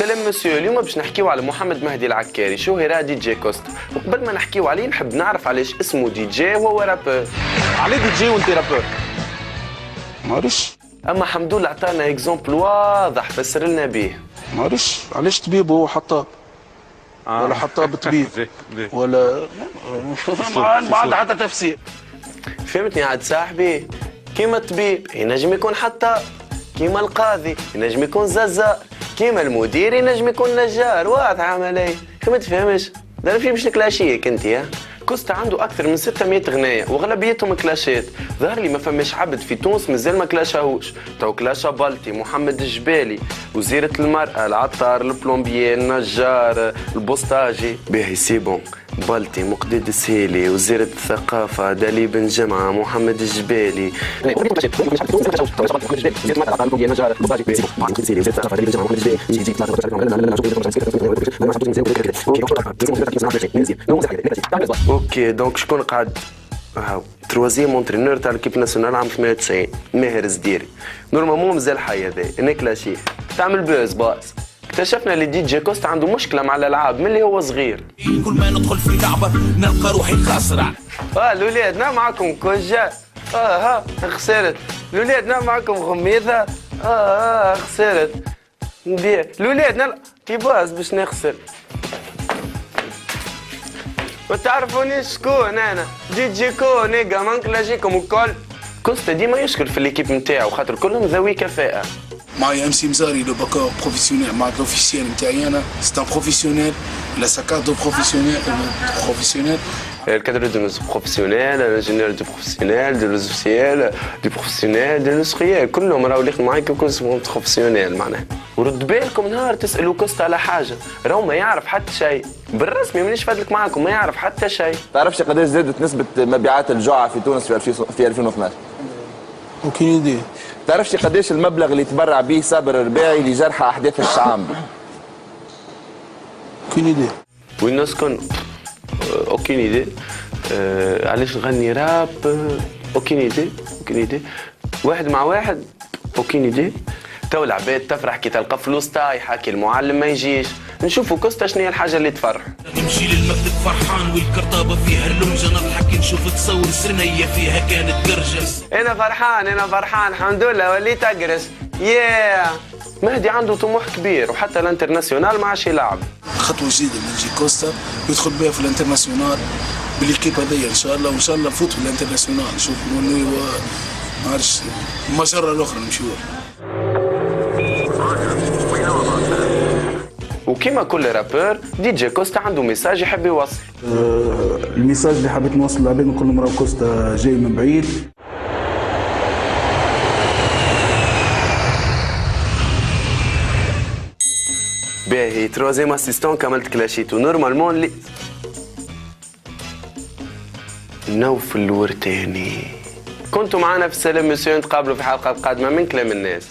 سلام مسيو، اليوم باش نحكيو على محمد مهدي العكاري، شهرة دي جي كوست. وقبل ما نحكيو عليه نحب نعرف علاش اسمه دي جي وهو رابور. عليه دي جي وانت رابور؟ معرفش. اما حمدولله عطانا اكزومبل واضح فسر لنا بيه. معرفش علاش طبيب وهو حطاب. ولا حطاب طبيب ولا ما عندها حتى تفسير. فهمتني عاد صاحبي؟ كيما الطبيب ينجم يكون حطاب، كيما القاضي ينجم يكون ززار، كيما المدير ينجم يكون نجار. واضح عملي ما تفهمش؟ ده في باش نكلاشيك انت ها. كوستا عنده اكثر من 600 غنايه واغلبيتهم كلاشات. ظهر لي ما فماش عبد في تونس مازال ما كلاشاهوش. تو كلاشا بالتي، محمد الجبالي، وزيرة المرأة، العطار، البلومبيي، النجار، البوسطاجي. باهي سي بون. بالتي، مقداد السهيلي، وزيرة الثقافة، دالي بن جمعة، محمد الجبالي. اوكي دونك شكون قاعد؟ هاو تروازيام اونترينور تاع الكيب ناسيونال عام 98 ماهر الزديري. نورمالمون مازال حي هذا انا كلاشيه تعمل بوز باس. اكتشفنا اللي دي جي كوست عنده مشكله مع الالعاب من اللي هو صغير. كل ما ندخل في لعبه نلقى روحي خاسره. الاولاد نعم معكم كوجا. ها خسرت. الاولاد نعم معكم غميضه. خسرت. ندير الاولاد نلقى باز باش نخسر. وتعرفوني شكون انا؟ دي جي كو نيجا ما نكلاجيكم الكل. كوستا ديما يشكر في ليكيب نتاعو خاطر كلهم ذوي كفاءة. معايا ام سي مزاري لو باكور بروفيسيونيل مع لوفيسيال نتاعي انا سي ان بروفيسيونيل لا سا كارت دو بروفيسيونيل Le cadre de nos professionnels, l'ingénieur du professionnel, de logiciel, du professionnel, de l'industriel. كلهم راهو اللي يخدموا معاك كل اسمهم بروفيسيونيل معناها. ورد بالكم نهار تسالوا كوستا على حاجه راهو ما يعرف حتى شيء. بالرسمي مانيش فادلك معاكم ما يعرف حتى شيء. تعرفش قداش زادت نسبة مبيعات الجوعة في تونس في 2012؟ اوكين ايدي. تعرفش قداش المبلغ اللي تبرع به صابر الرباعي لجرحى أحداث الشعب؟ اوكين ايدي. وين نسكن؟ اوكين ايدي. علاش نغني راب؟ اوكين ايدي. اوكين ايدي. واحد مع واحد اوكين ايدي. تو العباد تفرح كي تلقى فلوس طايحه، كي المعلم ما يجيش. نشوفوا كوستا شنو هي الحاجه اللي تفرح. نمشي للمكتب فرحان والكرطابه فيها اللمجه نضحك نشوف تصور سرنيه فيها كانت قرجس. انا فرحان الحمد لله وليت اقرس. مهدي عنده طموح كبير وحتى الانترناسيونال ما عادش يلعب. خطوه جديده من جي كوستا يدخل بها في الانترناسيونال بالكيب هذيا ان شاء الله، وان شاء الله نفوت في الانترناسيونال نشوف انه ما عرفش المجره الاخرى نمشيو. وكما كل رابور دي جي كوستا عنده ميساج يحب يوصل. الميساج اللي حبيت نوصل للعباد نقول لهم راهو كوستا جاي من بعيد. باهي تروازيام اسيستون كملت كلاشيتو نورمالمون اللي نوف الورتاني. كنتوا معنا في سلام مسيو، نتقابلوا في حلقة قادمة من كلام الناس.